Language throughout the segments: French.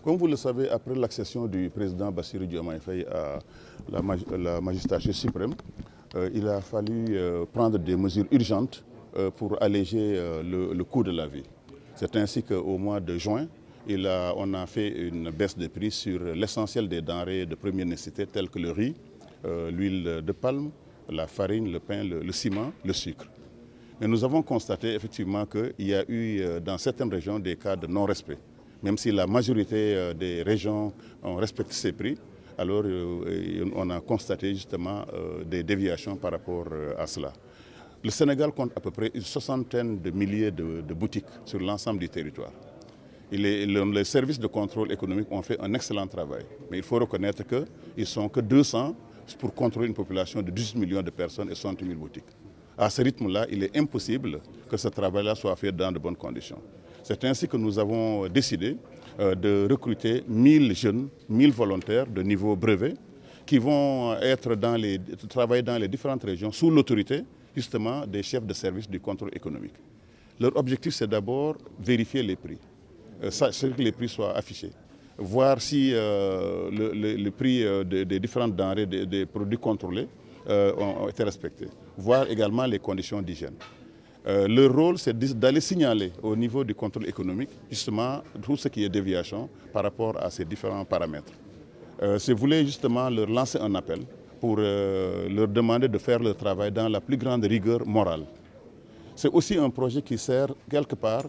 Comme vous le savez, après l'accession du président Bassirou Diomaye Faye à la magistrature suprême, il a fallu prendre des mesures urgentes pour alléger le coût de la vie. C'est ainsi qu'au mois de juin, on a fait une baisse de prix sur l'essentiel des denrées de première nécessité telles que le riz, l'huile de palme, la farine, le pain, le ciment, le sucre. Mais nous avons constaté effectivement qu'il y a eu dans certaines régions des cas de non-respect. Même si la majorité des régions ont respecté ces prix, alors on a constaté justement des déviations par rapport à cela. Le Sénégal compte à peu près une soixantaine de milliers de boutiques sur l'ensemble du territoire. Les services de contrôle économique ont fait un excellent travail. Mais il faut reconnaître qu'ils ne sont que 200 pour contrôler une population de 18 millions de personnes et 60 000 boutiques. À ce rythme-là, il est impossible que ce travail-là soit fait dans de bonnes conditions. C'est ainsi que nous avons décidé de recruter 1000 jeunes, 1000 volontaires de niveau brevet qui vont travailler dans les différentes régions sous l'autorité justement des chefs de service du contrôle économique. Leur objectif, c'est d'abord vérifier les prix, que les prix soient affichés, voir si le prix des différentes denrées, des produits contrôlés ont été respectés, voir également les conditions d'hygiène. Le rôle, c'est d'aller signaler au niveau du contrôle économique, justement, tout ce qui est déviation par rapport à ces différents paramètres. Je voulais justement leur lancer un appel pour leur demander de faire leur travail dans la plus grande rigueur morale. C'est aussi un projet qui sert quelque part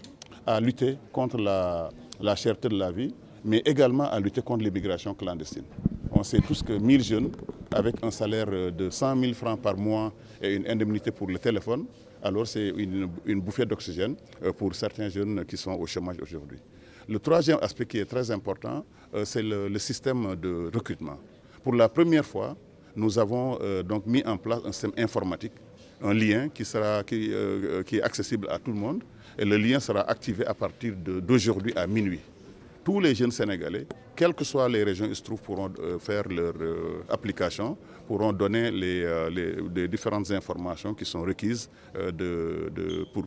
à lutter contre la cherté de la vie, mais également à lutter contre l'immigration clandestine. On sait tous que 1000 jeunes, avec un salaire de 100 000 francs par mois et une indemnité pour le téléphone, alors c'est une bouffée d'oxygène pour certains jeunes qui sont au chômage aujourd'hui. Le troisième aspect qui est très important, c'est le système de recrutement. Pour la première fois, nous avons donc mis en place un système informatique, un lien qui est accessible à tout le monde, et le lien sera activé à partir d'aujourd'hui à minuit. Tous les jeunes Sénégalais, quelles que soient les régions où ils se trouvent, pourront faire leur application, pourront donner les différentes informations qui sont requises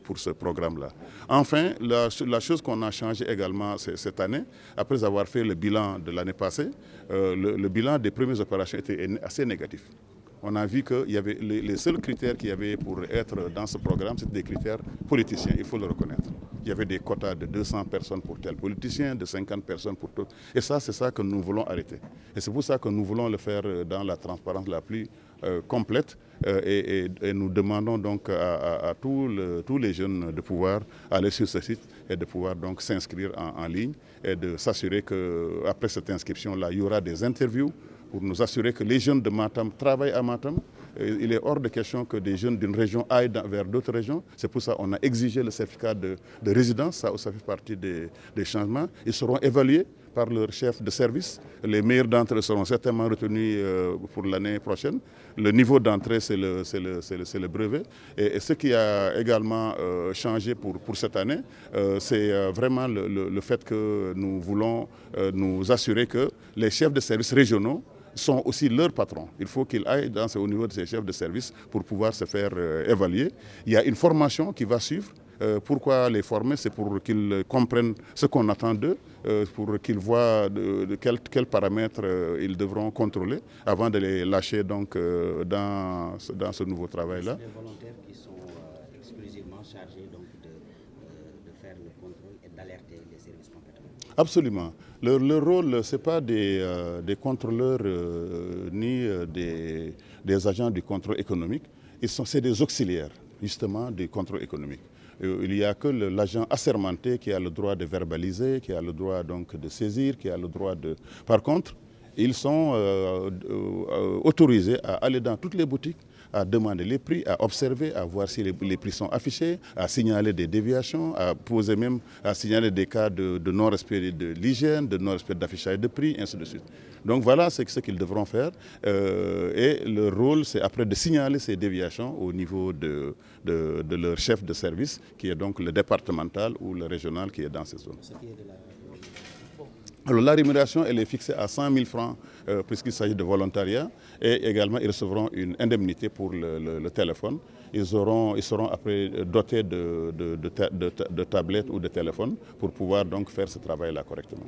pour ce programme-là. Enfin, la chose qu'on a changé également cette année, après avoir fait le bilan de l'année passée, le bilan des premières opérations était assez négatif. On a vu que les seuls critères qu'il y avait pour être dans ce programme, c'était des critères politiciens, il faut le reconnaître. Il y avait des quotas de 200 personnes pour tel politicien, de 50 personnes pour tout. Et ça, c'est ça que nous voulons arrêter. Et c'est pour ça que nous voulons le faire dans la transparence la plus complète. Et nous demandons donc à tous les jeunes de pouvoir aller sur ce site et de pouvoir donc s'inscrire en ligne et de s'assurer qu'après cette inscription-là, il y aura des interviews pour nous assurer que les jeunes de Matam travaillent à Matam. Il est hors de question que des jeunes d'une région aillent vers d'autres régions. C'est pour ça qu'on a exigé le certificat de résidence. Ça fait partie des changements. Ils seront évalués par leur chef de service. Les meilleurs d'entre eux seront certainement retenus pour l'année prochaine. Le niveau d'entrée, c'est le brevet. Et ce qui a également changé pour cette année, c'est vraiment le fait que nous voulons nous assurer que les chefs de service régionaux sont aussi leurs patrons. Il faut qu'ils aillent au niveau de ces chefs de service pour pouvoir se faire évaluer. Il y a une formation qui va suivre. Pourquoi les former? C'est pour qu'ils comprennent ce qu'on attend d'eux, pour qu'ils voient quels paramètres ils devront contrôler avant de les lâcher donc, dans ce nouveau travail-là. C'est des volontaires qui sont exclusivement chargés donc, de faire le contrôle et d'alerter les services compétents. Absolument. Leur rôle, ce n'est pas des contrôleurs ni des agents du contrôle économique. C'est des auxiliaires, justement, du contrôle économique. Il n'y a que l'agent assermenté qui a le droit de verbaliser, qui a le droit donc, de saisir, qui a le droit de... Par contre, ils sont autorisés à aller dans toutes les boutiques, à demander les prix, à observer, à voir si les prix sont affichés, à signaler des déviations, à signaler des cas de non-respect de l'hygiène, de non-respect d'affichage de prix, ainsi de suite. Donc voilà ce qu'ils devront faire. Et le rôle, c'est après de signaler ces déviations au niveau de leur chef de service, qui est donc le départemental ou le régional qui est dans ces zones. Alors la rémunération, elle est fixée à 100 000 francs puisqu'il s'agit de volontariat, et également ils recevront une indemnité pour le téléphone. Ils seront après dotés de tablettes ou de téléphones pour pouvoir donc faire ce travail-là correctement.